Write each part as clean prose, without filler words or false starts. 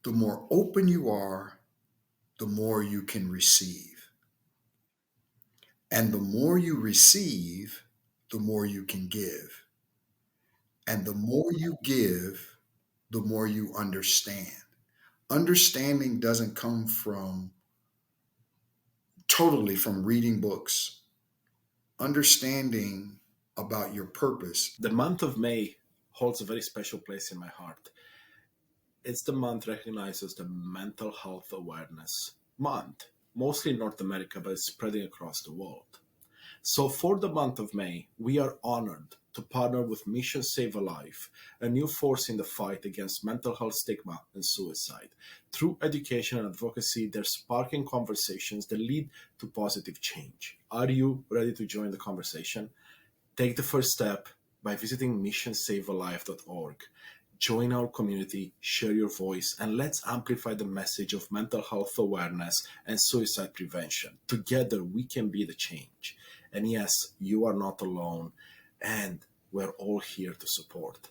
The more open you are, the more you can receive. And the more you receive, the more you can give. And the more you give, the more you understand. Understanding doesn't come from totally from reading books. Understanding about your purpose. The month of May holds a very special place in my heart. It's the month recognized as the Mental Health Awareness Month, mostly in North America, but it's spreading across the world. So, for the month of May, we are honored to partner with Mission Save a Life, a new force in the fight against mental health stigma and suicide. Through education and advocacy, they're sparking conversations that lead to positive change. Are you ready to join the conversation? Take the first step by visiting missionsavealife.org. Join our community, share your voice, and let's amplify the message of mental health awareness and suicide prevention. Together, we can be the change. And yes, you are not alone, and we're all here to support.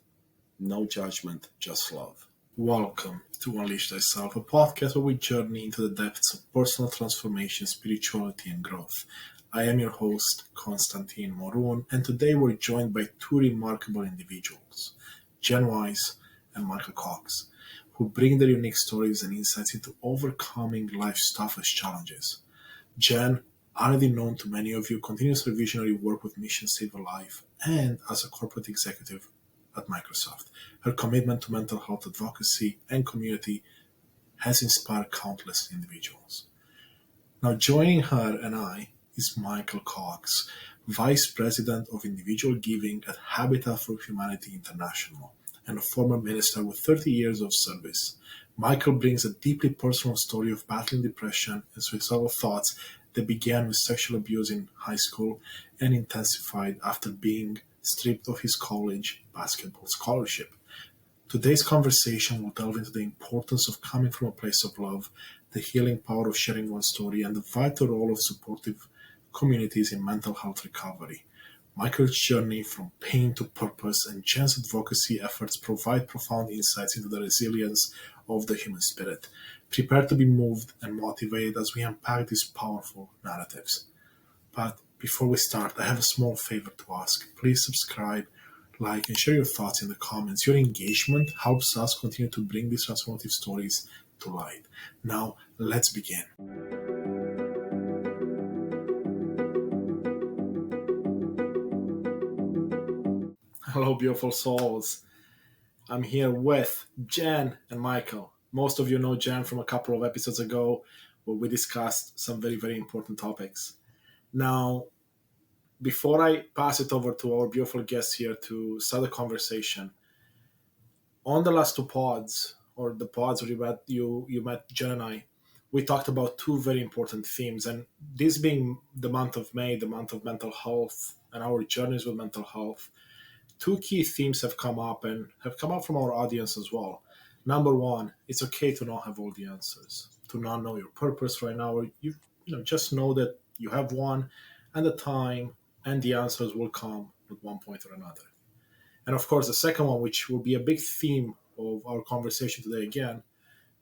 No judgment, just love. Welcome to Unleash Thyself, a podcast where we journey into the depths of personal transformation, spirituality, and growth. I am your host, Konstantin Morun, and today we're joined by two remarkable individuals, Jen Weiss and Michael Cox, who bring their unique stories and insights into overcoming life's toughest challenges. Jen, already known to many of you, continues her visionary work with Mission Save a Life and as a corporate executive at Microsoft. Her commitment to mental health advocacy and community has inspired countless individuals. Now, joining her and I is Michael Cox, Vice President of Individual Giving at Habitat for Humanity International and a former minister with 30 years of service. Michael brings a deeply personal story of battling depression and suicidal thoughts that began with sexual abuse in high school and intensified after being stripped of his college basketball scholarship. Today's conversation will delve into the importance of coming from a place of love, the healing power of sharing one's story, and the vital role of supportive communities in mental health recovery. Michael's journey from pain to purpose and Jen's advocacy efforts provide profound insights into the resilience of the human spirit. Prepare to be moved and motivated as we unpack these powerful narratives. But before we start, I have a small favor to ask. Please subscribe, like, and share your thoughts in the comments. Your engagement helps us continue to bring these transformative stories to light. Now, let's begin. Hello, beautiful souls. I'm here with Jen and Michael. Most of you know Jen from a couple of episodes ago where we discussed some very, very important topics. Now, before I pass it over to our beautiful guests here to start the conversation, on the last two pods, or the pods where you met Jen and I, we talked about two very important themes. And this being the month of May, the month of mental health, and our journeys with mental health, two key themes have come up and have come up from our audience as well. Number one, it's okay to not have all the answers, to not know your purpose right now, or just know that you have one, and the time and the answers will come at one point or another. And of course, the second one, which will be a big theme of our conversation today again,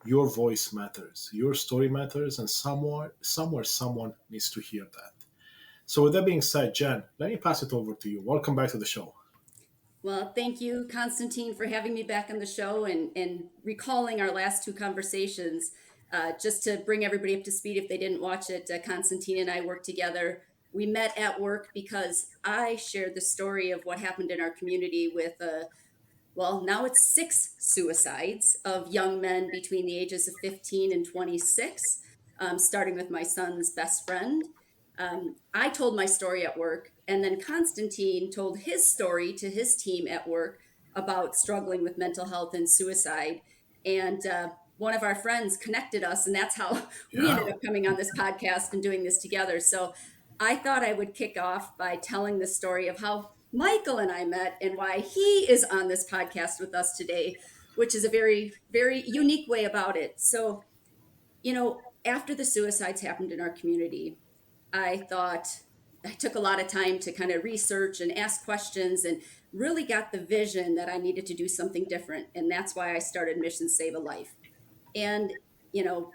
your voice matters, your story matters, and somewhere someone needs to hear that. So with that being said, Jen, let me pass it over to you. Welcome back to the show. Well, thank you, Constantine, for having me back on the show and recalling our last two conversations. Just to bring everybody up to speed, if they didn't watch it, Constantine and I worked together. We met at work because I shared the story of what happened in our community with, now it's 6 suicides of young men between the ages of 15 and 26, starting with my son's best friend. I told my story at work, and then Constantine told his story to his team at work about struggling with mental health and suicide. And one of our friends connected us, and that's how we ended up coming on this podcast and doing this together. So I thought I would kick off by telling the story of how Michael and I met and why he is on this podcast with us today, which is a very, very unique way about it. So, after the suicides happened in our community, I thought I took a lot of time to kind of research and ask questions and really got the vision that I needed to do something different. And that's why I started Mission Save a Life. And, you know,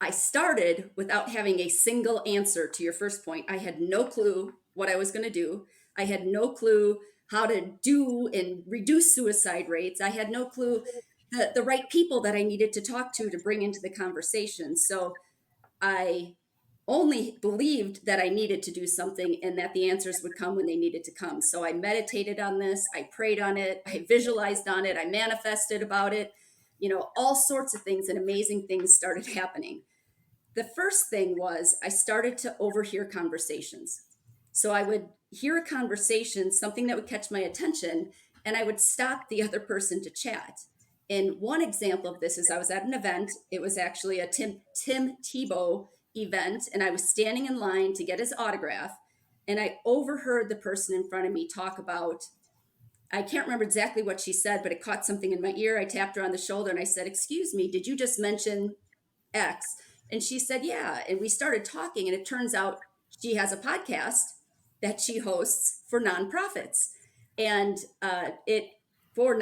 I started without having a single answer to your first point. I had no clue what I was going to do. I had no clue how to do and reduce suicide rates. I had no clue the right people that I needed to talk to bring into the conversation. So I only believed that I needed to do something and that the answers would come when they needed to come. So I meditated on this, I prayed on it, I visualized on it, I manifested about it, all sorts of things, and amazing things started happening. The first thing was I started to overhear conversations. So I would hear a conversation, something that would catch my attention, and I would stop the other person to chat. And one example of this is I was at an event. It was actually a Tim Tebow event, and I was standing in line to get his autograph. And I overheard the person in front of me talk about, I can't remember exactly what she said, but it caught something in my ear. I tapped her on the shoulder and I said, "Excuse me, did you just mention X?" And she said, "Yeah." And we started talking, and it turns out she has a podcast that she hosts for nonprofits. And for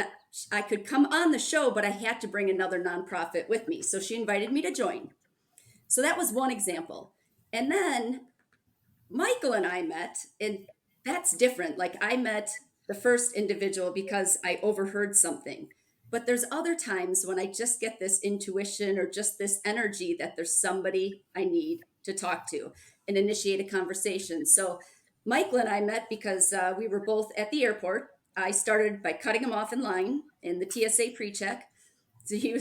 I could come on the show, but I had to bring another nonprofit with me. So she invited me to join. So that was one example. And then Michael and I met, and that's different. Like, I met the first individual because I overheard something. But there's other times when I just get this intuition or just this energy that there's somebody I need to talk to and initiate a conversation. So Michael and I met because we were both at the airport. I started by cutting him off in line in the TSA pre-check. So he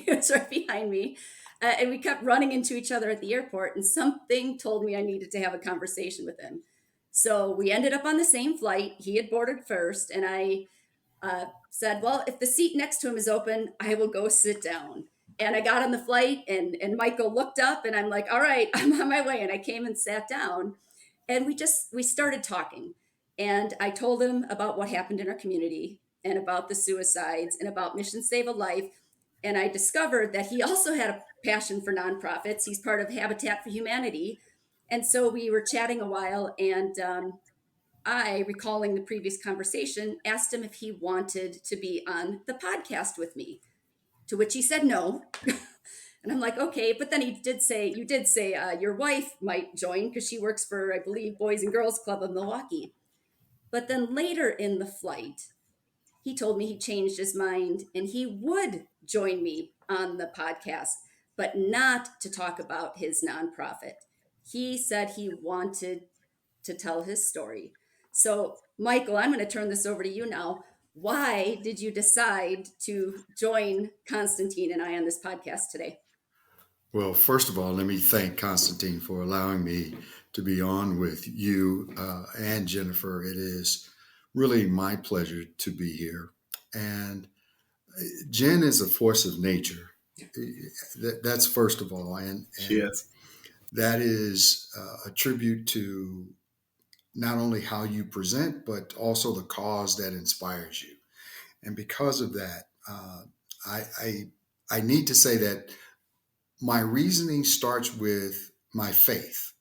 was right behind me. And we kept running into each other at the airport, and something told me I needed to have a conversation with him. So we ended up on the same flight. He had boarded first, and I said, "Well, if the seat next to him is open, I will go sit down." And I got on the flight, and Michael looked up, and I'm like, "All right, I'm on my way." And I came and sat down, and we started talking. And I told him about what happened in our community and about the suicides and about Mission Save a Life. And I discovered that he also had a passion for nonprofits. He's part of Habitat for Humanity. And so we were chatting a while, and I, recalling the previous conversation, asked him if he wanted to be on the podcast with me, to which he said no. And I'm like, "Okay." But then you did say your wife might join because she works for, I believe, Boys and Girls Club of Milwaukee. But then later in the flight, he told me he changed his mind and he would join me on the podcast, but not to talk about his nonprofit. He said he wanted to tell his story. So, Michael, I'm going to turn this over to you now. Why did you decide to join Constantine and I on this podcast today? Well, first of all, let me thank Constantine for allowing me to be on with you and Jennifer. It is really my pleasure to be here. And Jen is a force of nature. That's first of all. She And is. that is a tribute to not only how you present, but also the cause that inspires you. And because of that, I, I, I need to say that my reasoning starts with my faith.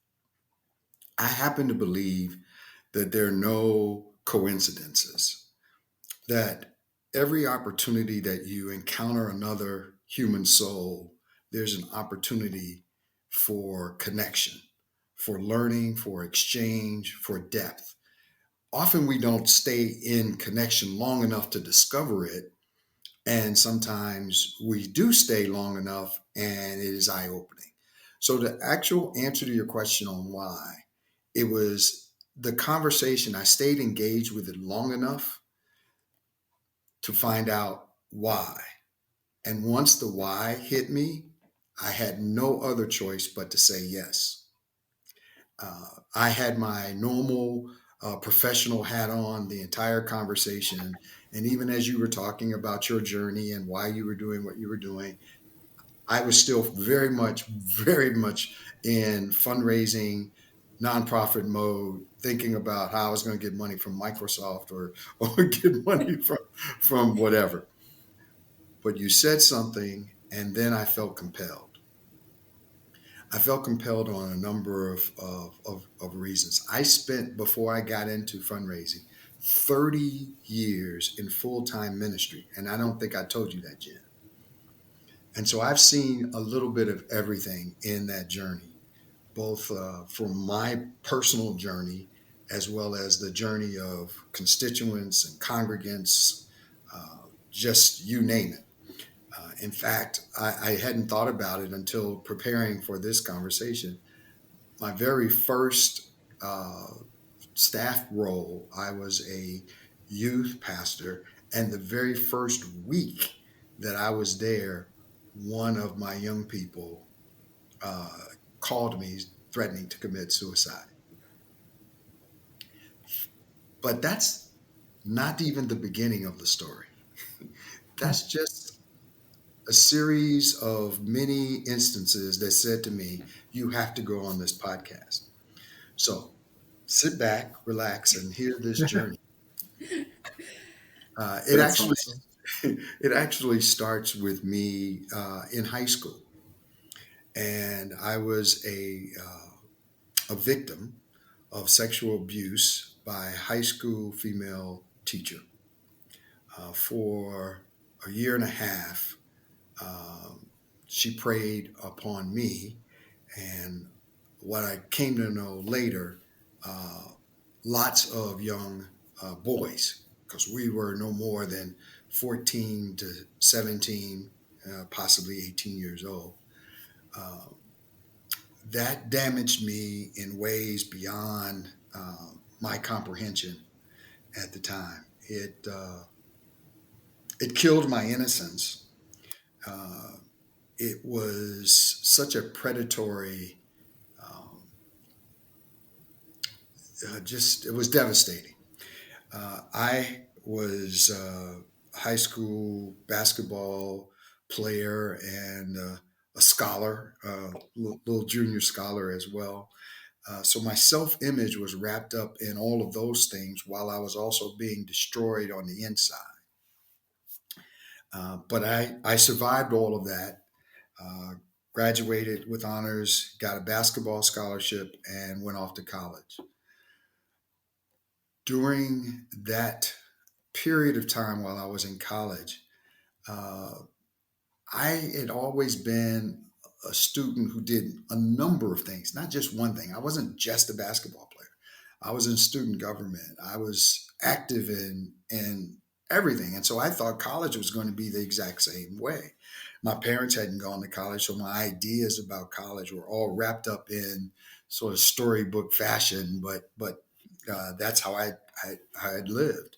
I happen to believe that there are no coincidences, that every opportunity that you encounter another human soul, there's an opportunity for connection, for learning, for exchange, for depth. Often we don't stay in connection long enough to discover it. And sometimes we do stay long enough and it is eye opening. So, the actual answer to your question on why, it was the conversation. I stayed engaged with it long enough to find out why. And once the why hit me, I had no other choice but to say yes. I had my normal professional hat on the entire conversation. And even as you were talking about your journey and why you were doing what you were doing, I was still very much in fundraising, nonprofit mode, thinking about how I was going to get money from Microsoft or get money from whatever. But you said something, and then I felt compelled. I felt compelled on a number of reasons. I spent, before I got into fundraising, 30 years in full time ministry. And I don't think I told you that, Jen. And so I've seen a little bit of everything in that journey, both from my personal journey as well as the journey of constituents and congregants, just you name it. In fact, I hadn't thought about it until preparing for this conversation. My very first uh, staff role, I was a youth pastor, and the very first week that I was there, one of my young people uh, called me threatening to commit suicide. But that's not even the beginning of the story. That's just a series of many instances that said to me, you have to go on this podcast. So sit back, relax, and hear this journey. Uh, it That's actually awesome. it actually starts with me in high school, and I was a victim of sexual abuse by a high school female teacher for a year and a half. Um, she preyed upon me, and what I came to know later, uh, lots of young boys, because we were no more than 14 to 17, possibly 18 years old. Uh, that damaged me in ways beyond my comprehension at the time. It killed my innocence. Uh, it was such a predatory, um, just, it was devastating. I was a high school basketball player and a scholar, little junior scholar as well. So my self image was wrapped up in all of those things while I was also being destroyed on the inside. But I survived all of that, uh, graduated with honors, got a basketball scholarship, and went off to college. During that period of time while I was in college, uh, I had always been a student who did a number of things, not just one thing. I wasn't just a basketball player. I was in student government. I was active in everything, and so I thought college was going to be the exact same way. My parents hadn't gone to college, so my ideas about college were all wrapped up in sort of storybook fashion. But that's how I had lived.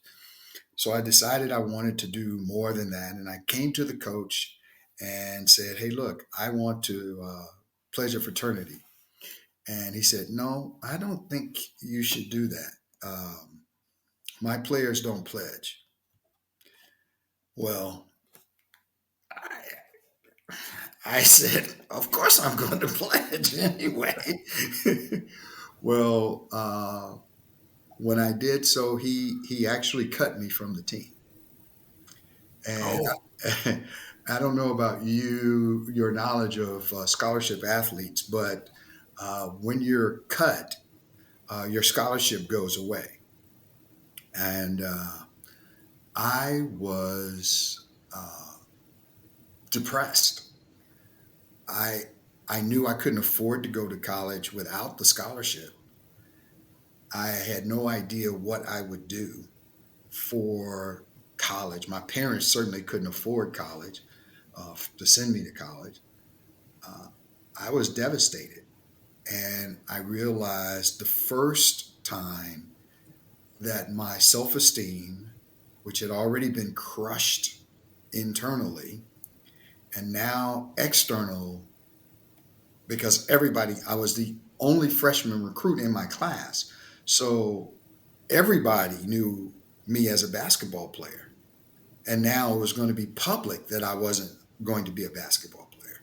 So I decided I wanted to do more than that. And I came to the coach and said, "Hey, look, I want to pledge a fraternity." And he said, "No, I don't think you should do that. My players don't pledge." Well, I said, "Of course I'm going to pledge anyway." Well, when I did so, he actually cut me from the team. And Oh, I don't know about you, your knowledge of scholarship athletes, but when you're cut, your scholarship goes away. And I was depressed. I I knew I couldn't afford to go to college without the scholarship. I had no idea what I would do for college. My parents certainly couldn't afford college to send me to college. Uh, I was devastated. And I realized the first time that my self esteem, which had already been crushed internally, and now external, because I was the only freshman recruit in my class. So everybody knew me as a basketball player. And now it was going to be public that I wasn't going to be a basketball player.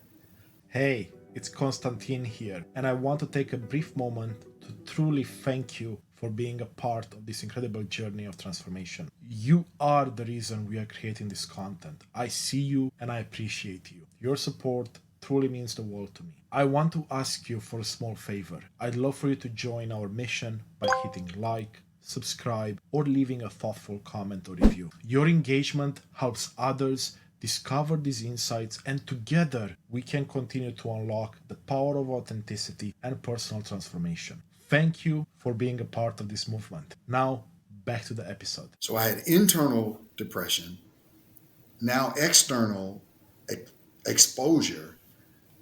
Hey, it's Konstantin here, and I want to take a brief moment to truly thank you for being a part of this incredible journey of transformation. You are the reason we are creating this content. I see you and I appreciate you. Your support truly means the world to me. I want to ask you for a small favor. I'd love for you to join our mission by hitting like, subscribe, or leaving a thoughtful comment or review. Your engagement helps others discover these insights, and together we can continue to unlock the power of authenticity and personal transformation. Thank you for being a part of this movement. Now, back to the episode. So I had internal depression, now external ex- exposure.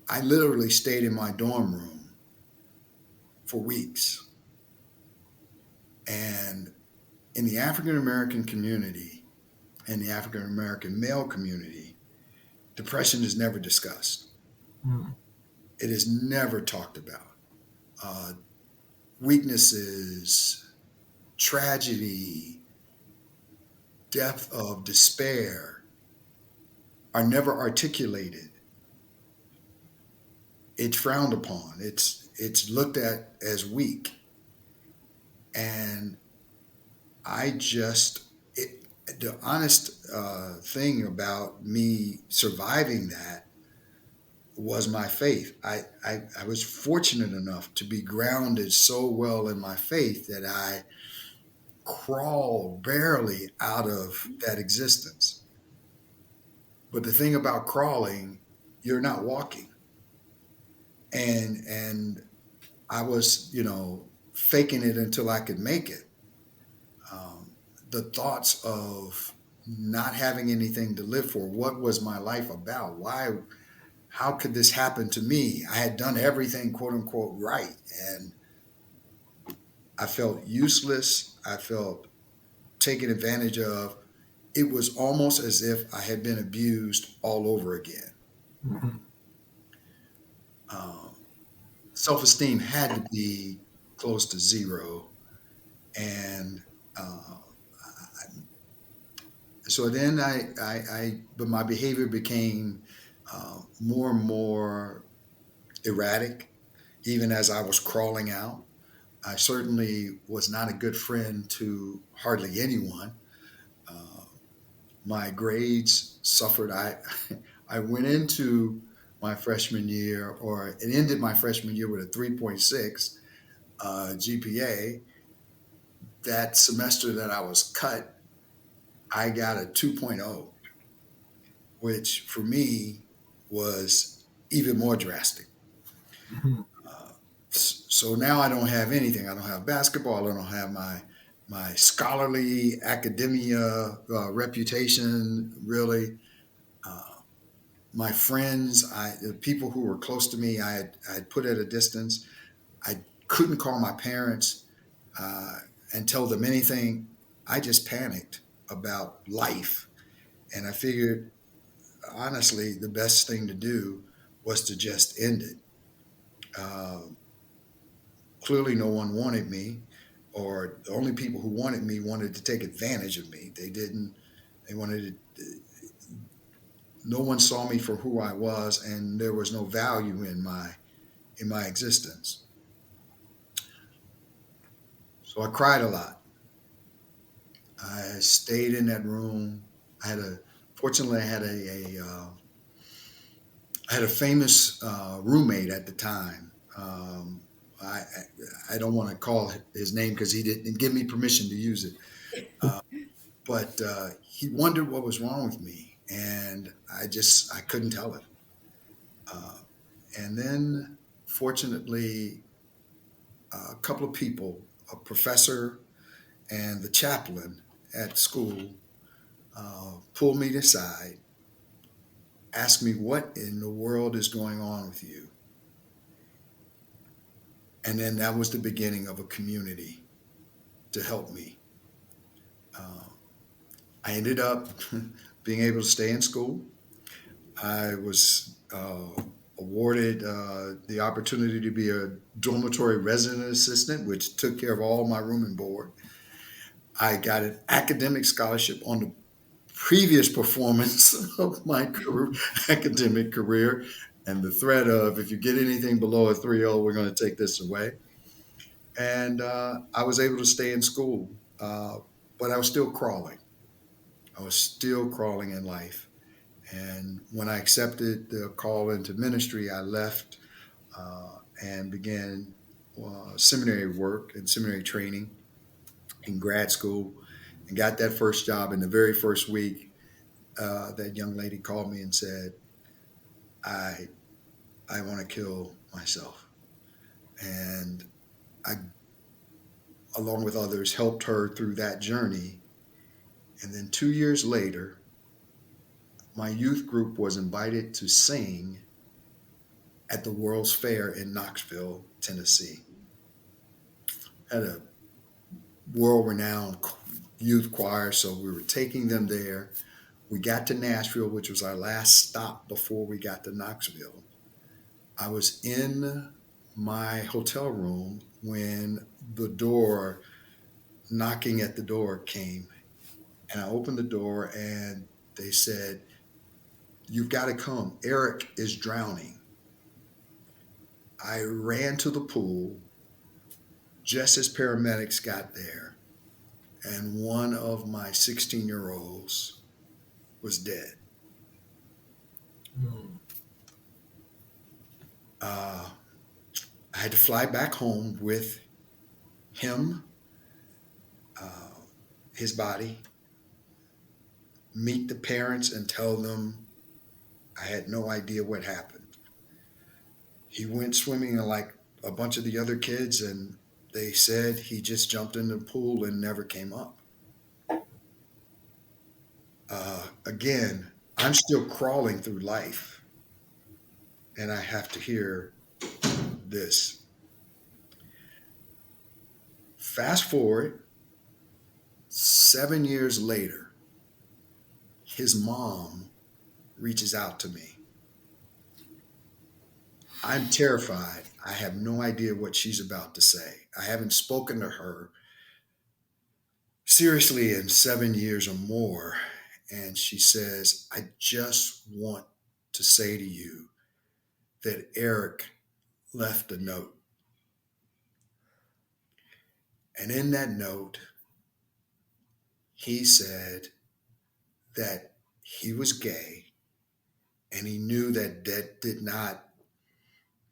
I literally stayed in my dorm room for weeks. And in the African American community and the African American male community, depression is never discussed. Mm. It is never talked about. Uh, Weaknesses, tragedy, depth of despair are never articulated. It's frowned upon. It's looked at as weak. And I just it, the honest thing about me surviving that was my faith. I was fortunate enough to be grounded so well in my faith that I crawled barely out of that existence. But the thing about crawling, you're not walking. And I was, faking it until I could make it. Um, the thoughts of not having anything to live for. What was my life about? Why? How could this happen to me? I had done everything, quote unquote, right, and I felt useless. I felt taken advantage of. It was almost as if I had been abused all over again. Mhm. Um, Self esteem had to be close to zero. And uh, so then but my behavior became more and more erratic, even as I was crawling out. I certainly was not a good friend to hardly anyone. Uh, my grades suffered. I went into my freshman year, or it ended my freshman year with a 3.6 GPA. That semester that I was cut, I got a 2.0, which for me was even more drastic. Mhm. So now I don't have anything. I don't have basketball. I don't have my scholarly academia reputation really. Uh, my friends, the people who were close to me, I had put at a distance. I couldn't call my parents uh, and tell them anything. I just panicked about life, and I figured honestly the best thing to do was to just end it. Um, Clearly no one wanted me, or the only people who wanted me wanted to take advantage of me. They didn't. They wanted to. No one saw me for who I was, and there was no value in my existence. So I cried a lot. I stayed in that room. I had a Fortunately I had I had a famous roommate at the time. I don't want to call his name because he didn't give me permission to use it. But he wondered what was wrong with me, and I couldn't tell him. Uh, and then, fortunately, a couple of people, a professor and the chaplain at school, pulled me aside, asked me what in the world is going on with you, and then that was the beginning of a community to help me. Uh, I ended up being able to stay in school. I was awarded the opportunity to be a dormitory resident assistant, which took care of all my room and board. I got an academic scholarship on the previous performance of my academic career, and the threat of if you get anything below a 3.0, we're going to take this away. And I was able to stay in school, uh, but I was still crawling. I was still crawling in life. And when I accepted the call into ministry, I left and began seminary work and seminary training in grad school and got that first job in the very first week. that young lady called me and said, I I want to kill myself. And I, along with others, helped her through that journey. And then 2 years later, my youth group was invited to sing at the World's Fair in Knoxville, Tennessee. Had a world renowned youth choir, so we were taking them there. We got to Nashville, which was our last stop before we got to Knoxville. I was in my hotel room when the door, knocking at the door, came. And I opened the door and they said, "You've got to come. Eric is drowning." I ran to the pool just as paramedics got there, and one of my 16-year-olds was dead. Mm. Uh, I had to fly back home with him, uh, his body, meet the parents, and tell them I had no idea what happened. He went swimming like a bunch of the other kids, and they said he just jumped in the pool and never came up. Again, I'm still crawling through life, and I have to hear this. Fast forward 7 years later, his mom reaches out to me. I'm terrified. I have no idea what she's about to say. I haven't spoken to her seriously in 7 years or more. And she says, "I just want to say to you that Eric left a note. And in that note, he said that he was gay and he knew that that did not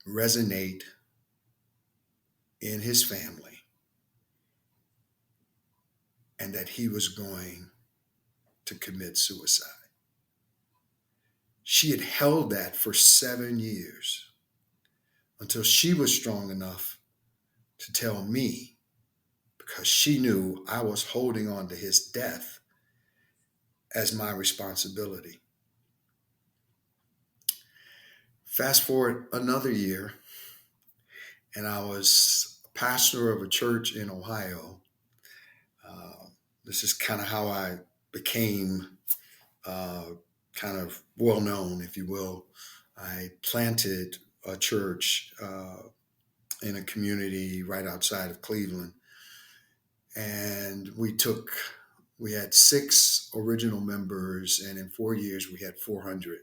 resonate in his family and that he was going to commit suicide." She had held that for 7 years until she was strong enough to tell me, because she knew I was holding on to his death as my responsibility. Fast forward another year, and I was a pastor of a church in Ohio. Uh, this is kind of how I became uh, kind of well known, if you will. I planted a church in a community right outside of Cleveland, and we had six original members, and in 4 years we had 400.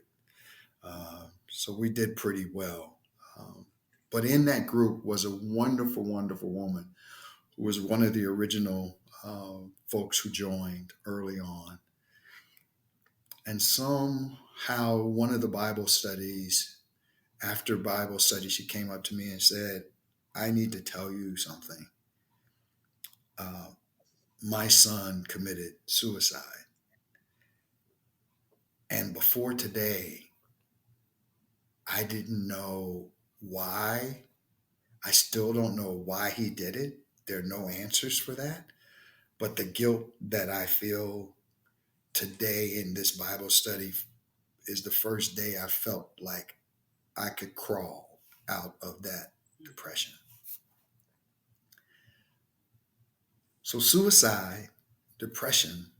So we did pretty well. Um, but in that group was a wonderful, wonderful woman who was one of the original folks who joined early on. And somehow, one of the Bible studies, after Bible study, she came up to me and said, "I need to tell you something. Uh, my son committed suicide. And before today, I didn't know why. I still don't know why he did it. There are no answers for that. But the guilt that I feel today in this Bible study is the first day I felt like I could crawl out of that depression." So, suicide, depression,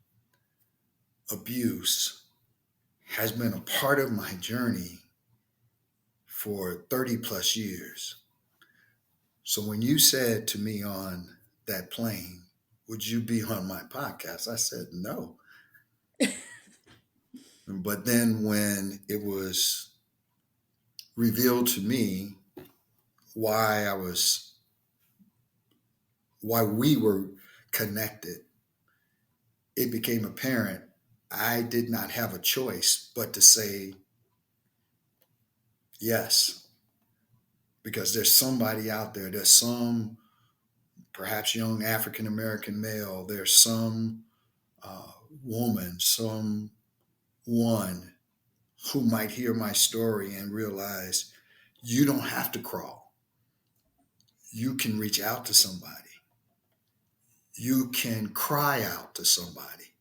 abuse has been a part of my journey for 30 plus years. So, when you said to me on that plane, "Would you be on my podcast?" I said no. But then when it was revealed to me why I was, why we were connected, it became apparent I did not have a choice but to say yes, because there's somebody out there, there's some perhaps young African American male, there's some woman, some one who might hear my story and realize you don't have to crawl. You can reach out to somebody. You can cry out to somebody.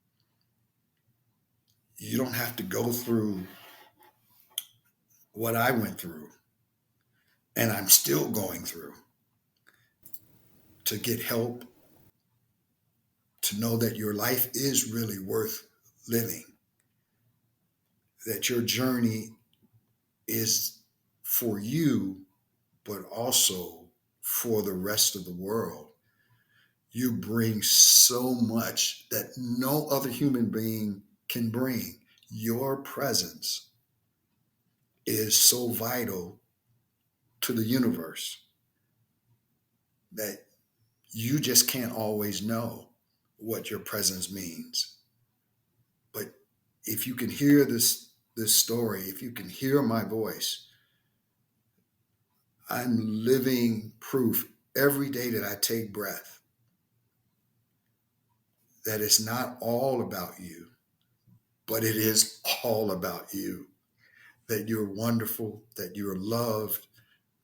You don't have to go through what I went through and I'm still going through to get help, to know that your life is really worth living, that your journey is for you, but also for the rest of the world. You bring so much that no other human being can bring. Your presence is so vital to the universe that you just can't always know what your presence means. But if you can hear this story, if you can hear my voice, I'm living proof every day that I take breath that it's not all about you, but it is all about you. That you're wonderful, that you're loved,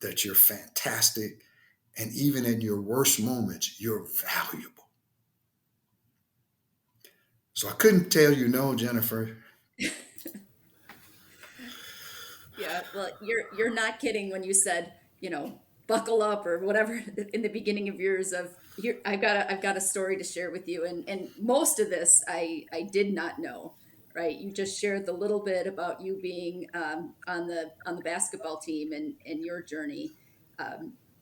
that you're fantastic, and even in your worst moments, you're valuable. So I couldn't tell you no, Jennifer. Yeah, well, you're not kidding when you said, buckle up or whatever in the beginning of yours of here I've got a story to share with you, and most of this I did not know, right? You just shared the little bit about you being on the basketball team and your journey.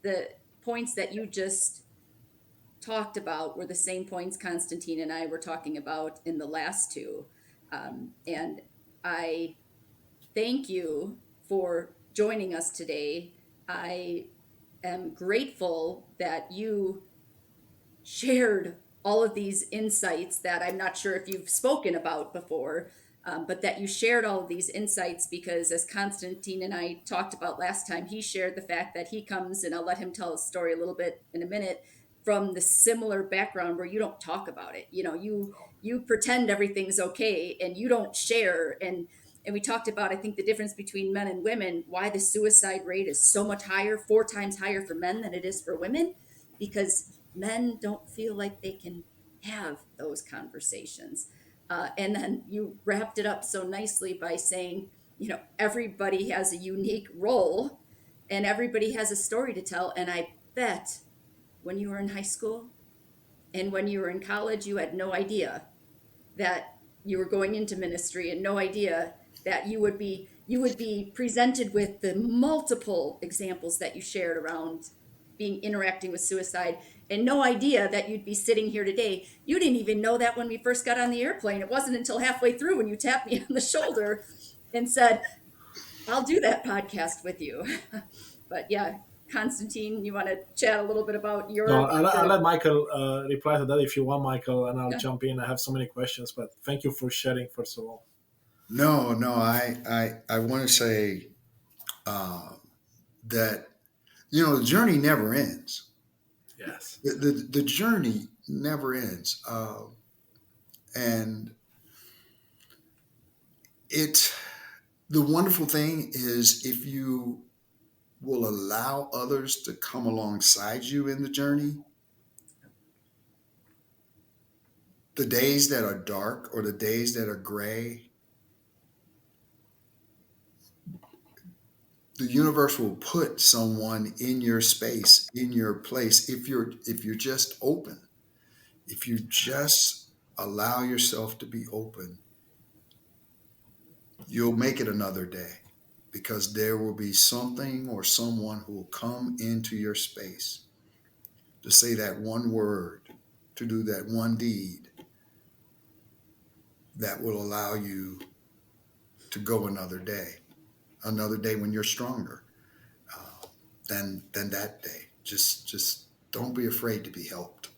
The points that you just talked about were the same points Constantine and I were talking about in the last two, and I thank you for joining us today. I am grateful that you shared all of these insights that I'm not sure if you've spoken about before, but that you shared all of these insights because, as Constantine and I talked about last time, he shared the fact that he comes, and I'll let him tell his story a little bit in a minute, from the similar background where you don't talk about it. You pretend everything's okay and you don't share. And we talked about, I think, the difference between men and women, why the suicide rate is so much higher, 4 times higher for men than it is for women, because men don't feel like they can have those conversations. And then you wrapped it up so nicely by saying, everybody has a unique role and everybody has a story to tell. And I bet when you were in high school and when you were in college, you had no idea that you were going into ministry and no idea that you would be presented with the multiple examples that you shared around being interacting with suicide, and no idea that you'd be sitting here today. You didn't even know that when we first got on the airplane. It wasn't until halfway through when you tapped me on the shoulder and said, I'll do that podcast with you. But yeah, Constantine, you want to chat a little bit about No, your I'll journey? let Michael reply to that if you want, Michael, and I'll Yeah. jump in. I have so many questions, but thank you for sharing, first of all. No, no, I want to say that, the journey never ends. Yes. The journey never ends. And it, the wonderful thing is if you will allow others to come alongside you in the journey, the days that are dark or the days that are gray, the universe will put someone in your space, in your place, if you're just open, if you just allow yourself to be open, you'll make it another day because there will be something or someone who will come into your space to say that one word, to do that one deed that will allow you to go another day when you're stronger than that day. Just don't be afraid to be helped.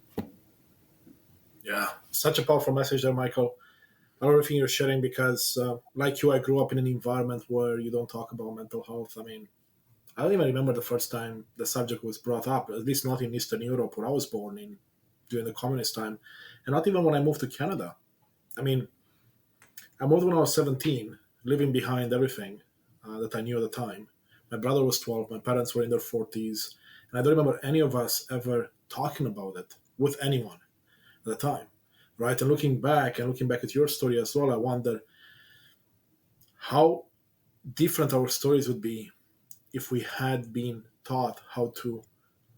Yeah. Such a powerful message there, Michael. I love everything you're sharing because, like you, I grew up in an environment where you don't talk about mental health. I mean, I don't even remember the first time the subject was brought up, at least not in Eastern Europe where I was born in during the communist time, and not even when I moved to Canada. I mean, I moved when I was 17, leaving behind everything that I knew at the time. My brother was 12, my parents were in their 40s, and I don't remember any of us ever talking about it with anyone at the time. Right? And looking back at your story as well, I wonder how different our stories would be if we had been taught how to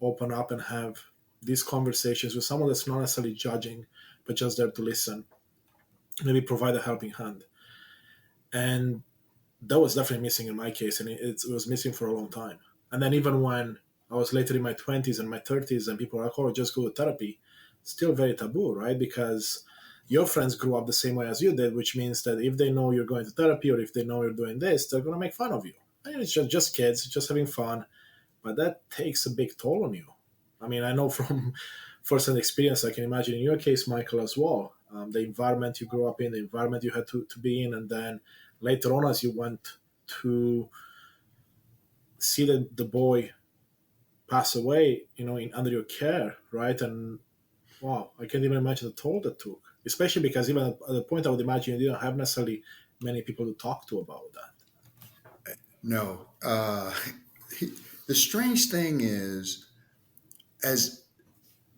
open up and have these conversations with someone that's not necessarily judging, but just there to listen, maybe provide a helping hand. And that was definitely missing in my case, and it was missing for a long time. And then even when I was later in my 20s and my 30s, and people are like, "Oh, just go to therapy," still very taboo, right? Because your friends grew up the same way as you did, which means that if they know you're going to therapy or if they know you're doing this, they're going to make fun of you. And it's just kids, just having fun, but that takes a big toll on you. I mean, I know from first-hand experience, I can imagine in your case, Michael, as well. The environment you grew up in, the environment you had to be in, and then later on, as you went to see the boy pass away, under your care, right? And wow, I can't even imagine the toll that took, especially because even at the point, I would imagine you didn't have necessarily many people to talk to about that. No. The strange thing is, as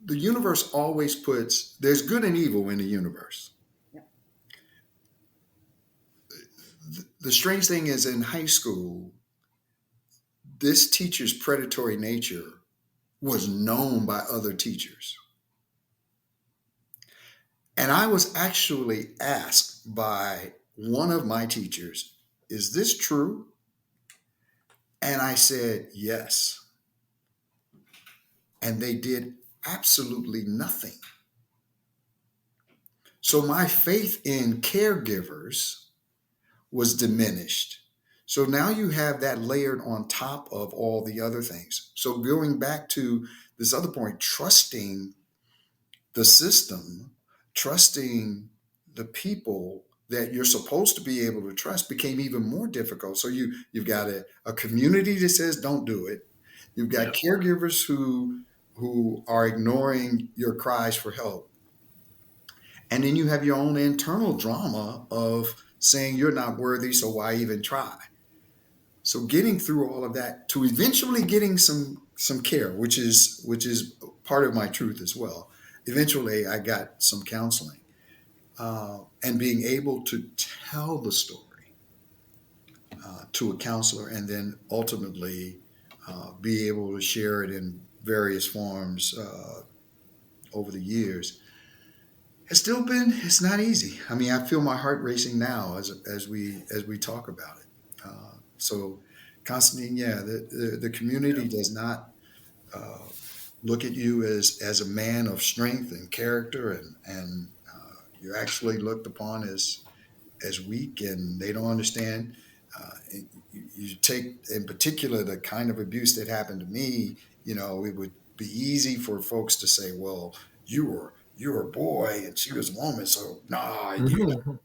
the universe always puts, there's good and evil in the universe. Yeah. The strange thing is, in high school, this teacher's predatory nature was known by other teachers. And I was actually asked by one of my teachers, "Is this true?" And I said, "Yes." And they did absolutely nothing. So my faith in caregivers was diminished. So now you have that layered on top of all the other things. So going back to this other point, trusting the system, trusting the people that you're supposed to be able to trust became even more difficult. So you've got a community that says don't do it. You've got Yeah. caregivers who are ignoring your cries for help. And then you have your own internal drama of saying you're not worthy, so why even try? So getting through all of that to eventually getting some care, which is part of my truth as well. Eventually, I got some counseling and being able to tell the story to a counselor, and then ultimately be able to share it in various forms over the years. It's not easy. I mean, I feel my heart racing now as we talk about it. So, Constantine, yeah, the community does not look at you as a man of strength and character, and you're actually looked upon as weak, and they don't understand. You take in particular the kind of abuse that happened to me. It would be easy for folks to say, "Well, you were a boy and she was a woman, so nah, Mhm.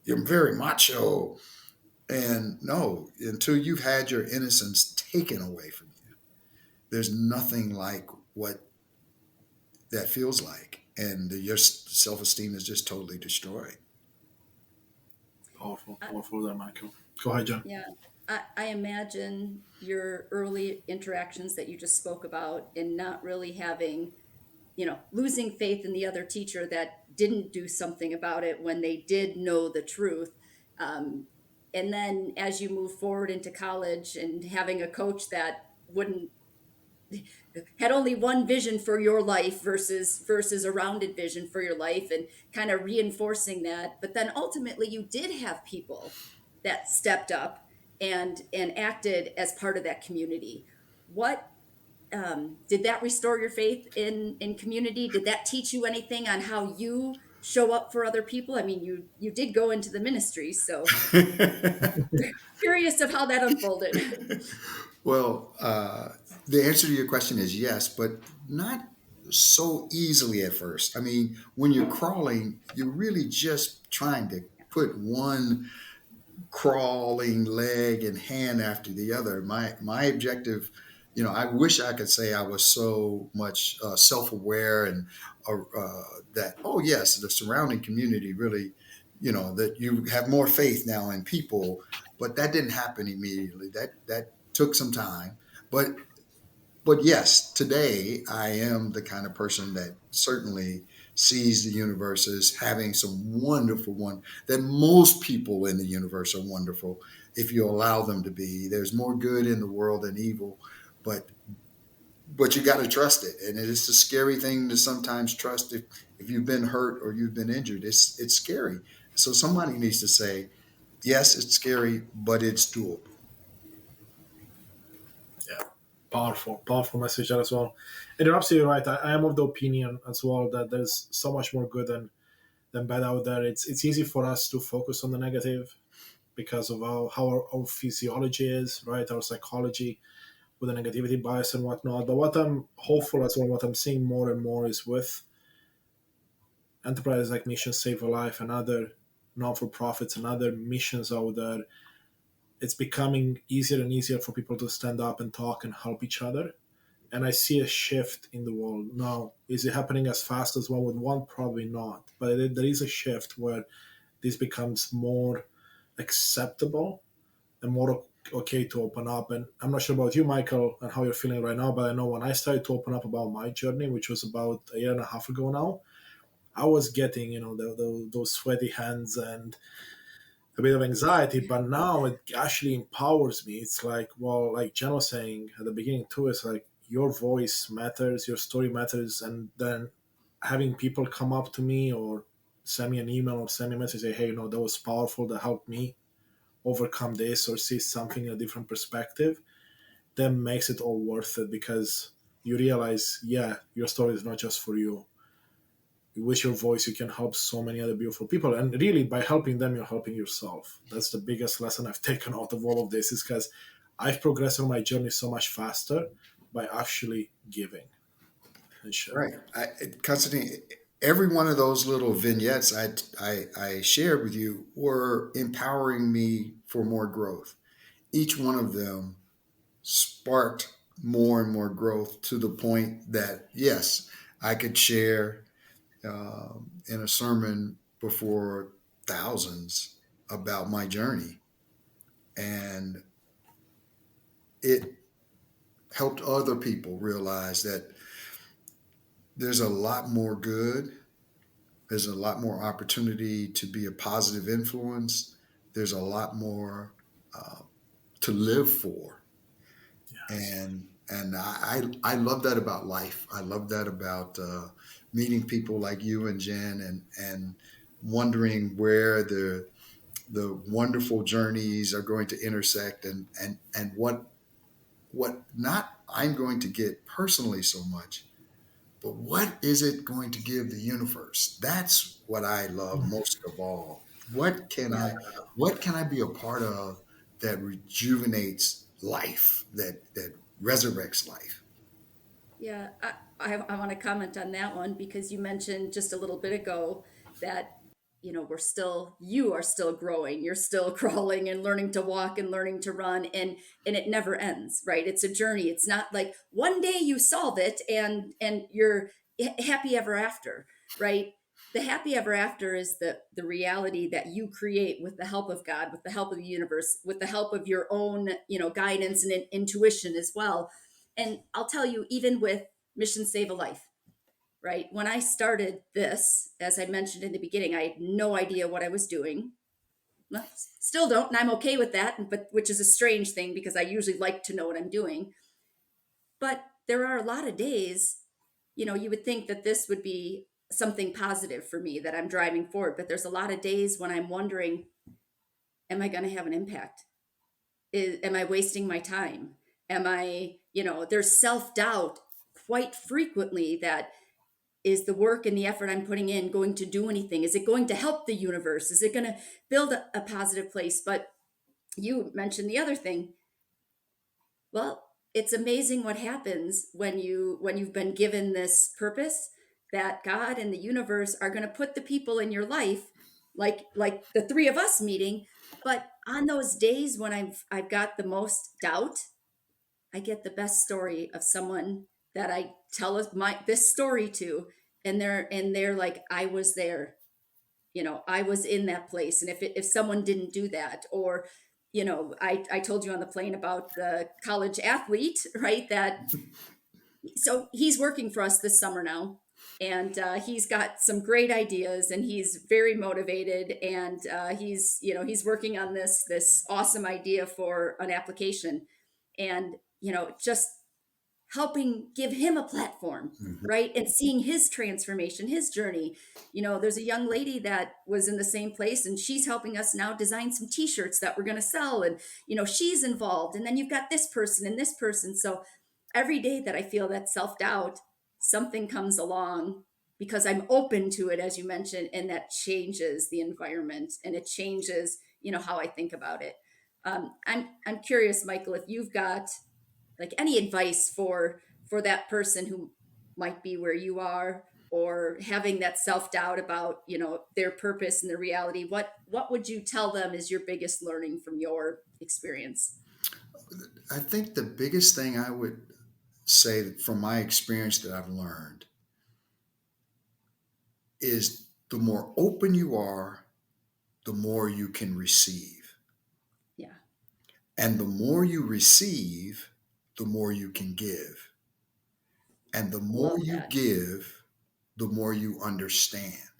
you're very macho." And no, until you've had your innocence taken away from you, there's nothing like what that feels like, and your self-esteem is just totally destroyed. Powerful, powerful there, Michael. Go ahead, John. Yeah, I imagine your early interactions that you just spoke about and not really having, losing faith in the other teacher that didn't do something about it when they did know the truth. Um, and then as you move forward into college and having a coach that wouldn't had only one vision for your life versus a rounded vision for your life, and kind of reinforcing that, but then ultimately you did have people that stepped up and acted as part of that community. What did that restore your faith in community? Did that teach you anything on how you show up for other people? I mean, you did go into the ministry, so curious of how that unfolded. Well, the answer to your question is yes, but not so easily at first. I mean, when you're crawling, you're really just trying to put one crawling leg and hand after the other. My objective, I wish I could say I was so much self aware and that, oh yes, the surrounding community really that you have more faith now in people, but that didn't happen immediately. That took some time. But yes, today I am the kind of person that certainly sees the universe as having some wonderful one, that most people in the universe are wonderful if you allow them to be. There's more good in the world than evil, but you got to trust it, and it's a scary thing to sometimes trust if you've been hurt or you've been injured. It's scary. So somebody needs to say, yes, it's scary, but it's doable. Yeah, powerful, powerful message there as well. And you're absolutely right. I am of the opinion as well that there's so much more good than bad out there. It's easy for us to focus on the negative because of how our physiology is, right? Our psychology with the negativity bias and whatnot. But what I'm hopeful as well, what I'm seeing more and more is with enterprises like Mission Save a Life and other non-for-profits and other missions out there, it's becoming easier and easier for people to stand up and talk and help each other. And I see a shift in the world now. Is it happening as fast as one would want? Probably not. But there is a shift where this becomes more acceptable and more okay to open up. And I'm not sure about you, Michael, and how you're feeling right now, but I know when I started to open up about my journey, which was about a year and a half ago now, I was getting, those sweaty hands and a bit of anxiety, but now it actually empowers me. It's like, well, like Jen was saying at the beginning too, it's like your voice matters, your story matters, and then having people come up to me or send me an email or send me a message, say, hey, that was powerful, that helped me overcome this or see something in a different perspective, then makes it all worth it because you realize, yeah, your story is not just for you. With your voice you can help so many other beautiful people, and really by helping them you're helping yourself. That's the biggest lesson I've taken out of all of this, is because I've progressed on my journey so much faster by actually giving and sharing. Right. Constantine, every one of those little vignettes I shared with you were empowering me for more growth. Each one of them sparked more and more growth to the point that, yes, I could share in a sermon before thousands about my journey. And it helped other people realize that there's a lot more good. There's a lot more opportunity to be a positive influence. There's a lot more uh, to live for, Yes. and I love that about life. I love that about meeting people like you and Jen, and wondering where the wonderful journeys are going to intersect, and what not I'm going to get personally so much, but what is it going to give the universe? That's what I love most of all. Yeah. What can I be a part of that rejuvenates life, that resurrects life? Yeah, I want to comment on that one because you mentioned just a little bit ago that you are still growing, you're still crawling and learning to walk and learning to run, and it never ends, right? It's a journey. It's not like one day you solve it and you're happy ever after, right? The happy ever after is the reality that you create with the help of God, with the help of the universe, with the help of your own guidance and intuition as well. And I'll tell you, even with Mission Save a Life, right? When I started this, as I mentioned in the beginning, I had no idea what I was doing. Well, still don't, and I'm okay with that, but which is a strange thing because I usually like to know what I'm doing. But there are a lot of days, you would think that this would be something positive for me that I'm driving forward, but there's a lot of days when I'm wondering, am I going to have an impact? Am I wasting my time? Am I, there's self doubt quite frequently that is the work and the effort I'm putting in going to do anything? Is it going to help the universe? Is it going to build a positive place? But you mentioned the other thing. Well, it's amazing what happens when you've been given this purpose, that God and the universe are going to put the people in your life, like the three of us meeting. But on those days when I've got the most doubt, I get the best story of someone that I tell my this story to, and they're like, I was there. I was in that place. And if someone didn't do that, or, I told you on the plane about the college athlete, right? So he's working for us this summer now. And he's got some great ideas, and he's very motivated, and he's working on this awesome idea for an application, and just helping give him a platform, Mhm. right? And seeing his transformation, his journey. There's a young lady that was in the same place, and she's helping us now design some t-shirts that we're going to sell. And, she's involved. And then you've got this person and this person. So every day that I feel that self-doubt, something comes along because I'm open to it, as you mentioned, and that changes the environment, and it changes, how I think about it. I'm curious, Michael, if you've got like any advice for that person who might be where you are, or having that self-doubt about their purpose and their reality. What would you tell them is your biggest learning from your experience? I think the biggest thing I would say that from my experience that I've learned is the more open you are, the more you can receive. Yeah. And the more you receive, the more you can give. And the more Love you that. give, the more you understand.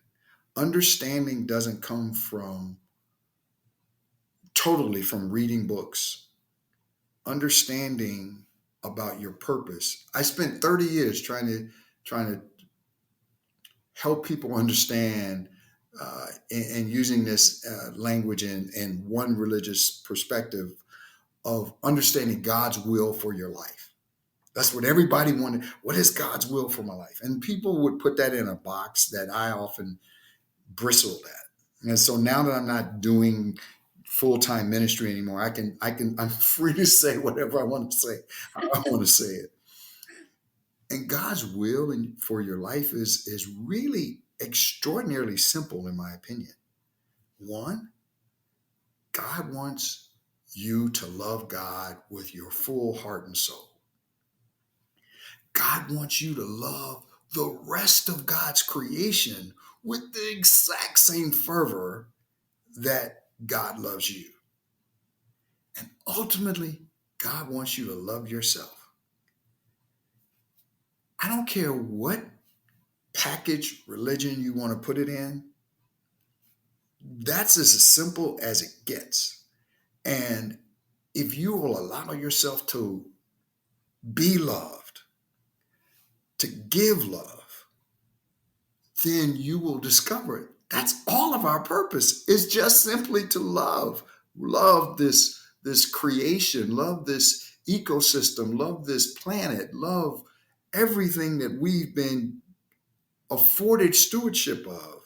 Understanding doesn't come from totally from reading books. Understanding about your purpose. I spent 30 years trying to help people understand and using this language in one religious perspective of understanding God's will for your life. That's what everybody wanted. What is God's will for my life? And people would put that in a box that I often bristled at. And so now that I'm not doing full-time ministry anymore, I'm free to say whatever I want to say, how I want to say it. And God's will for your life is really extraordinarily simple, in my opinion. One, God wants you to love God with your full heart and soul. God wants you to love the rest of God's creation with the exact same fervor that God loves you. And ultimately, God wants you to love yourself. I don't care what package religion you want to put it in, that's as simple as it gets. And if you will allow yourself to be loved, to give love, then you will discover it. That's all of our purpose is just simply to love. Love this creation, love this ecosystem, love this planet, love everything that we've been afforded stewardship of.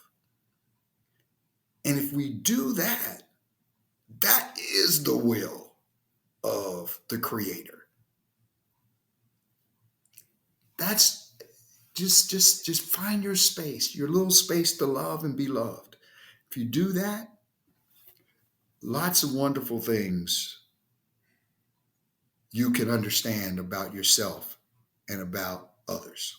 And if we do that, that is the will of the creator. That's just find your space, your little space to love and be loved. If you do that, lots of wonderful things you can understand about yourself and about others.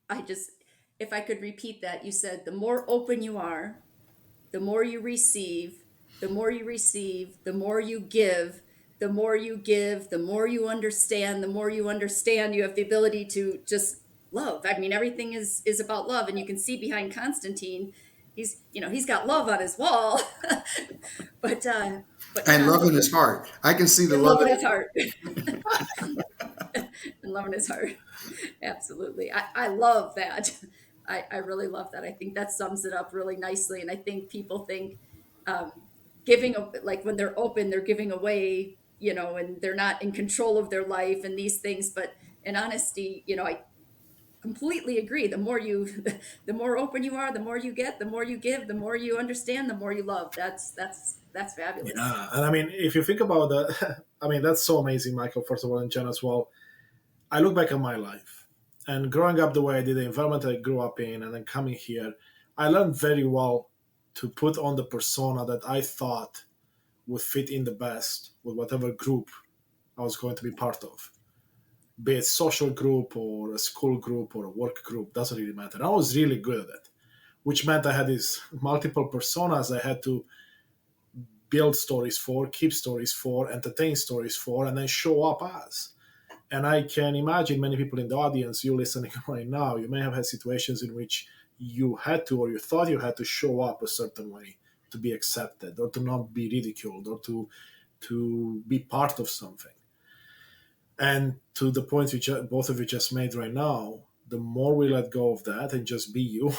I I just, if I could repeat that, you said the more open you are, the more you receive, the more you receive, the more you give, the more you give, the more you understand, the more you understand, you have the ability to just love. I mean, everything is about love, and you can see behind Constantine, he's got love on his wall, but And love in constantly his heart. I can see the and love love in his in heart, and love in his heart. Absolutely, I love that. I really love that. I think that sums it up really nicely, and I think people think um, like when they're open, they're giving away, and they're not in control of their life and these things. But in honesty, I completely agree. The more the more open you are, the more you get, the more you give, the more you understand, the more you love. That's fabulous. Yeah, and I mean, if you think about that, I mean, that's so amazing, Michael. First of all, and Jen as well. I look back at my life, and growing up the way I did, the environment I grew up in, and then coming here, I learned very well to put on the persona that I thought would fit in the best with whatever group I was going to be part of, be it social group or a school group or a work group, doesn't really matter. I was really good at it. which meant I had these multiple personas I had to build stories for, keep stories for, entertain stories for, and then show up as. And I can imagine many people in the audience, you listening right now, you may have had situations in which you had to, or you thought you had to show up a certain way to be accepted, or to not be ridiculed, or to be part of something. And to the point which both of you just made right now, the more we let go of that and just be you,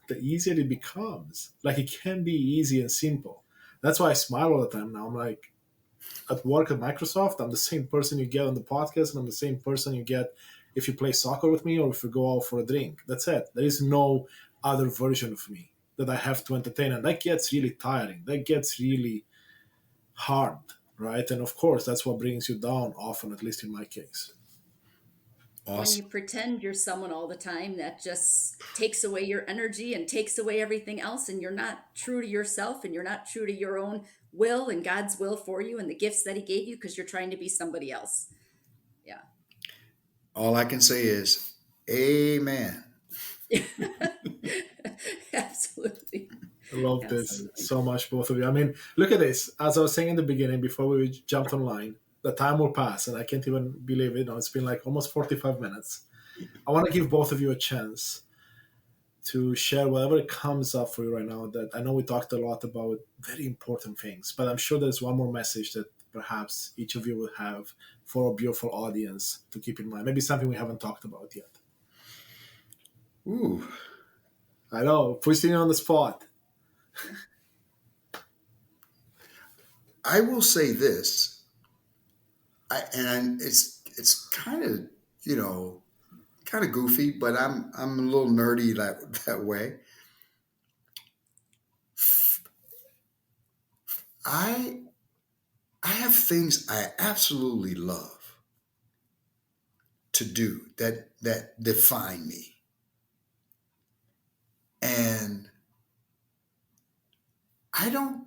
the easier it becomes. Like it can be easy and simple. That's why I smile all the time now. I'm like, at work at Microsoft, I'm the same person you get on the podcast, and I'm the same person you get if you play soccer with me or if you go out for a drink. That's it. There is no other version of me that I have to entertain. And that gets really tiring. That gets really hard, right? And of course, that's what brings you down often, at least in my case. When you Awesome. pretend you're someone all the time, that just takes away your energy and takes away everything else, and you're not true to yourself, and you're not true to your own will and God's will for you and the gifts that he gave you, because you're trying to be somebody else. Yeah. All I can say is, Amen. Absolutely. I love this Absolutely. so much, both of you. I mean, look at this. As I was saying in the beginning, before we jumped online, the time will pass, and I can't even believe it. It's been like almost 45 minutes. I want to give both of you a chance to share whatever comes up for you right now. That I know we talked a lot about very important things, but I'm sure there's one more message that perhaps each of you will have for a beautiful audience to keep in mind. Maybe something we haven't talked about yet. Ooh, I know, pushing you on the spot. Yeah. I will say this, and it's kind of you know kind of goofy, but I'm a little nerdy that way. I I have things I absolutely love to do that define me, and I don't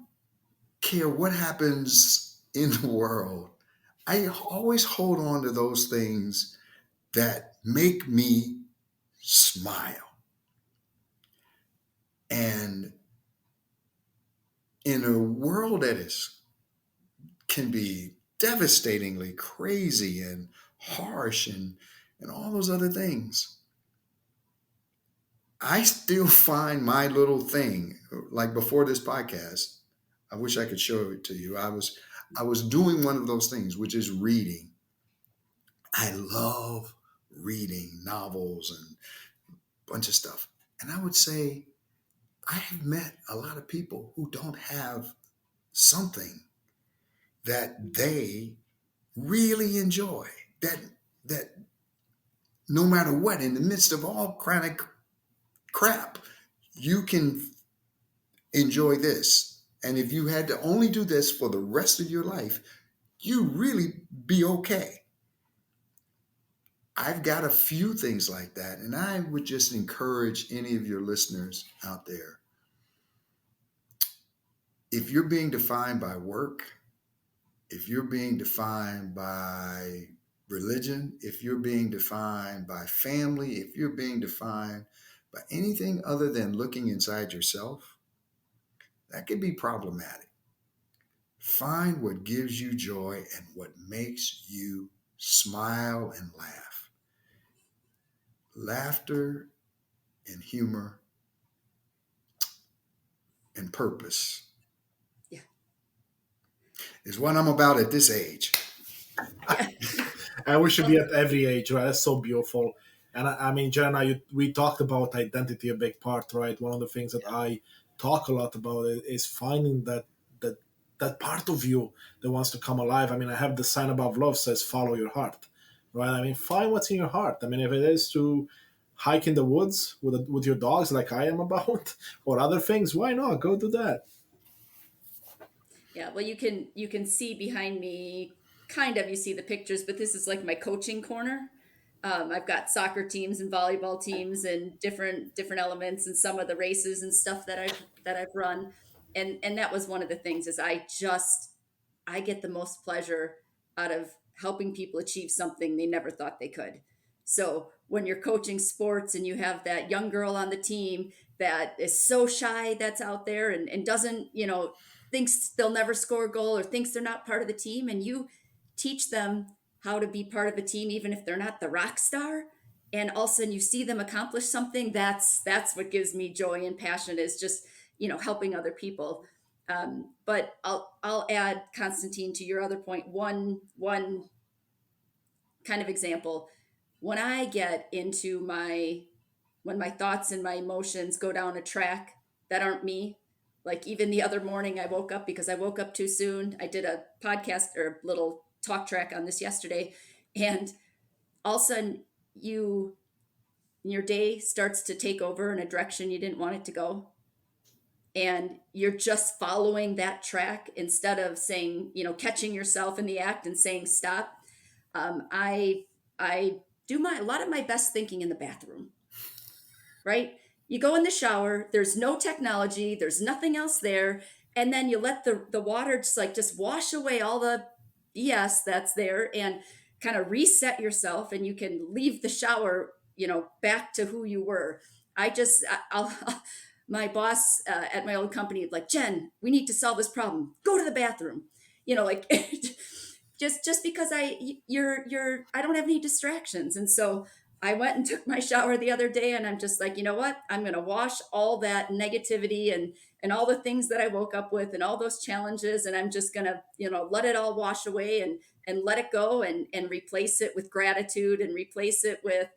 care what happens in the world. I always hold on to those things that make me smile. And in a world that is can be devastatingly crazy and harsh and all those other things, I still find my little thing. Like before this podcast, I wish I could show it to you. I was doing one of those things, which is reading. I love reading novels and a bunch of stuff. And I would say I have met a lot of people who don't have something that they really enjoy. That that no matter what, in the midst of all chronic crap, you can enjoy this. And if you had to only do this for the rest of your life, you really be okay. I've got a few things like that, and I would just encourage any of your listeners out there. If you're being defined by work, if you're being defined by religion, if you're being defined by family, if you're being defined by anything other than looking inside yourself, that could be problematic. Find what gives you joy and what makes you smile and laugh. Laughter and humor and purpose Yeah. is what I'm about at this age. Yeah. And we should Well, be at every age, right? That's so beautiful. And I mean, Jenna, we talked about identity a big part, right? One of the things that I talk a lot about is finding that that part of you that wants to come alive. I mean, I have the sign above love says follow your heart, right? I mean, find what's in your heart. I mean, if it is to hike in the woods with your dogs, like I am about, or other things, why not go do that? yeah. Well, you can see behind me, kind of, you see the pictures, but this is like my coaching corner. I've got soccer teams and volleyball teams and different elements and some of the races and stuff that I've run, and that was one of the things is I get the most pleasure out of helping people achieve something they never thought they could. So when you're coaching sports and you have that young girl on the team that is so shy that's out there and doesn't, thinks they'll never score a goal or thinks they're not part of the team, and you teach them how to be part of a team even if they're not the rock star, and all of a sudden you see them accomplish something, that's what gives me joy and passion, is just helping other people. But I'll add, Constantine, to your other point, one kind of example. When I get into when my thoughts and my emotions go down a track that aren't me, like even the other morning I woke up because I woke up too soon. I did a podcast or a little talk track on this yesterday, and all of a sudden you your day starts to take over in a direction you didn't want it to go, and you're just following that track instead of saying, catching yourself in the act and saying stop. I do a lot of my best thinking in the bathroom, right? You go in the shower, there's no technology, there's nothing else there, and then you let the water just wash away all the BS that's there and kind of reset yourself, and you can leave the shower, back to who you were. I'll my boss at my old company, like, Jen, we need to solve this problem. Go to the bathroom. Like just because I don't have any distractions. And so I went and took my shower the other day, and I'm just like, you know what? I'm going to wash all that negativity and all the things that I woke up with and all those challenges. And I'm just going to, let it all wash away and let it go and replace it with gratitude and replace it with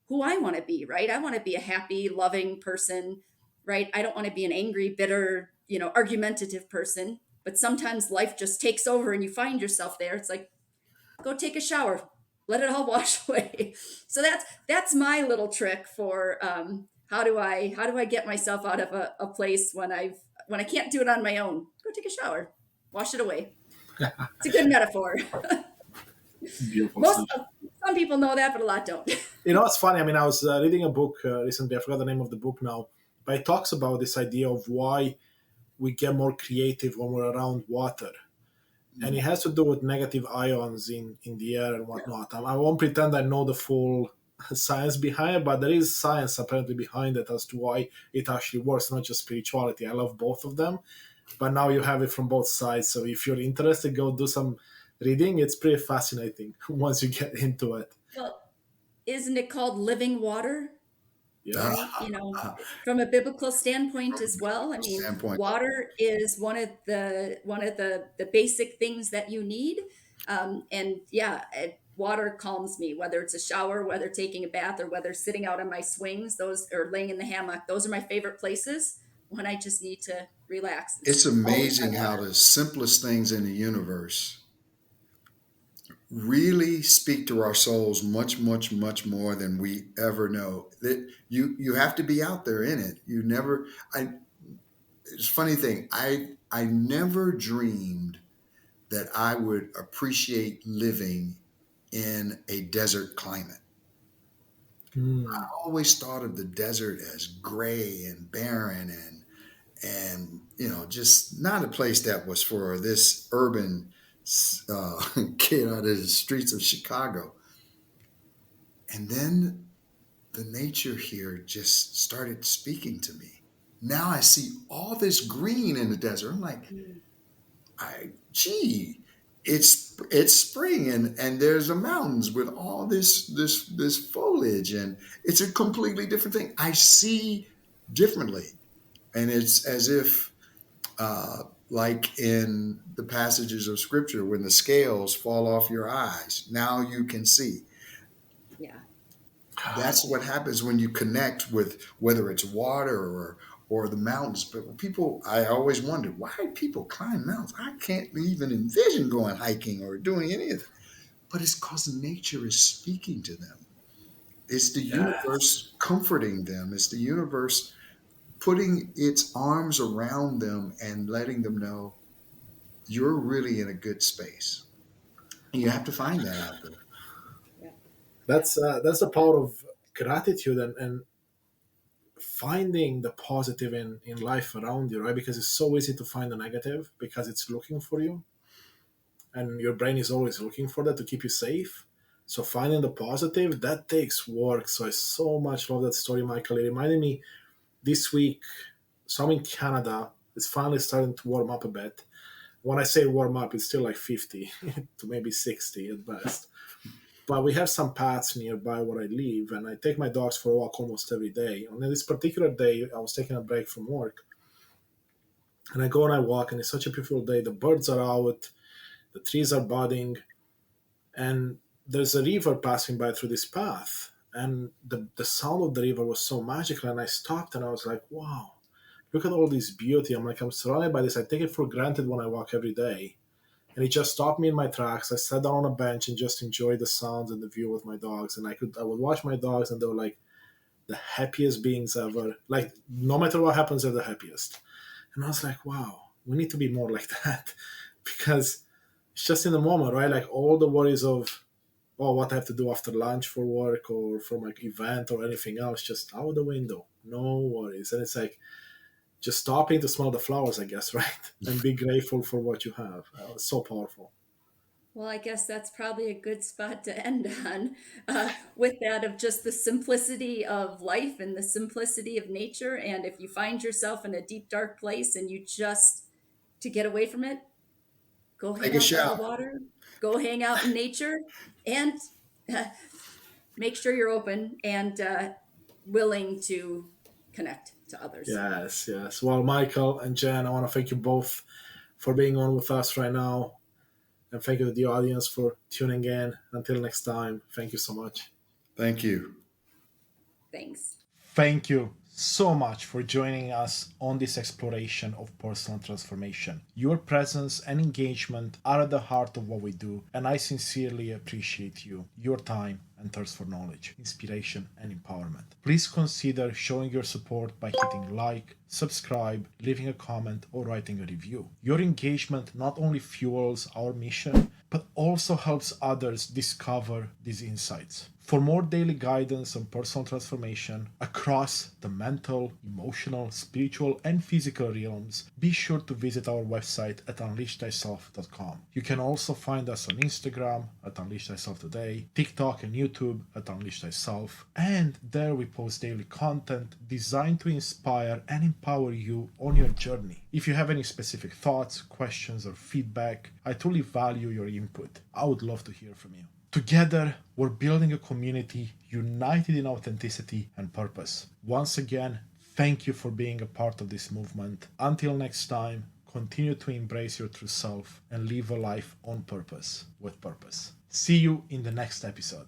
who I want to be, right? I want to be a happy, loving person, right? I don't want to be an angry, bitter, argumentative person. But sometimes life just takes over and you find yourself there. It's like, go take a shower, let it all wash away. So that's my little trick for how do I get myself out of a place when I can't do it on my own. Go take a shower, wash it away. It's a good metaphor. Beautiful Most stuff. Some people know that, but a lot don't. It's funny. I mean, I was reading a book recently. I forgot the name of the book now, but it talks about this idea of why we get more creative when we're around water. And it has to do with negative ions in the air and whatnot. I won't pretend I know the full science behind it, but there is science apparently behind it as to why it actually works, not just spirituality. I love both of them, but now you have it from both sides. So if you're interested, go do some reading. It's pretty fascinating once you get into it. Well, isn't it called living water? Yeah. Right? From a biblical standpoint as well. I mean, Standpoint. water is one of the basic things that you need. And yeah, water calms me, whether it's a shower, whether taking a bath, or whether sitting out on my swings, those, or laying in the hammock. Those are my favorite places when I just need to relax. It's Always by amazing how water. the simplest things in the universe really speak to our souls much, much, much more than we ever know. That you have to be out there in it. You never. I. It's a funny thing. I never dreamed that I would appreciate living in a desert climate. Mm. I always thought of the desert as gray and barren and just not a place that was for this urban uh, kid out of the streets of Chicago. And then the nature here just started speaking to me. Now I see all this green in the desert. I'm like, Mm. gee, it's spring and there's the mountains with all this foliage, and it's a completely different thing. I see differently, and it's as if like in the passages of scripture when the scales fall off your eyes, now you can see. Yeah. That's what happens when you connect with whether it's water or the mountains. But people, I always wondered why people climb mountains. I can't even envision going hiking or doing any of that. But it's because nature is speaking to them. It's the Yes. universe comforting them. It's the universe putting its arms around them and letting them know you're really in a good space. And you have to find that out there. Yeah. Yeah. That's the power of gratitude and finding the positive in life around you, right? Because it's so easy to find the negative because it's looking for you, and your brain is always looking for that to keep you safe. So finding the positive, that takes work. So I so much love that story, Michael. It reminded me this week, so I'm in Canada. It's finally starting to warm up a bit. When I say warm up, it's still like 50 to maybe 60 at best. But we have some paths nearby where I live, and I take my dogs for a walk almost every day. On this particular day, I was taking a break from work, and I go and I walk, and it's such a beautiful day. The birds are out, the trees are budding, and there's a river passing by through this path. And the sound of the river was so magical, and I stopped and I was like, wow, look at all this beauty. I'm like, I'm surrounded by this. I take it for granted when I walk every day. And it just stopped me in my tracks. I sat down on a bench and just enjoyed the sounds and the view with my dogs. And I would watch my dogs, and they were like the happiest beings ever. Like, no matter what happens, they're the happiest. And I was like, wow, we need to be more like that. Because it's just in the moment, right? Like all the worries of, oh, what I have to do after lunch for work or for my event or anything else, just out the window. No worries. And it's like, just stopping to smell the flowers, I guess, right? And be grateful for what you have. It's so powerful. Well, I guess that's probably a good spot to end on, with that of just the simplicity of life and the simplicity of nature. And if you find yourself in a deep, dark place and you just, to get away from it, go Take hang a out by the shower. water, go hang out in nature, and uh, make sure you're open and willing to connect to others. Yes, yes. Well, Michael and Jen, I want to thank you both for being on with us right now. And thank you to the audience for tuning in. Until next time, thank you so much. Thank you. Thanks. Thank you so much for joining us on this exploration of personal transformation. Your presence and engagement are at the heart of what we do, and I sincerely appreciate you, your time, and thirst for knowledge, inspiration, and empowerment. Please consider showing your support by hitting like, subscribe, leaving a comment, or writing a review. Your engagement not only fuels our mission, but also helps others discover these insights. For more daily guidance on personal transformation across the mental, emotional, spiritual, and physical realms, be sure to visit our website at unleashthyself.com. You can also find us on Instagram at Unleash Thyself Today, TikTok and YouTube at Unleash Thyself, and there we post daily content designed to inspire and empower you on your journey. If you have any specific thoughts, questions, or feedback, I truly value your input. I would love to hear from you. Together, we're building a community united in authenticity and purpose. Once again, thank you for being a part of this movement. Until next time, continue to embrace your true self and live a life on purpose, with purpose. See you in the next episode.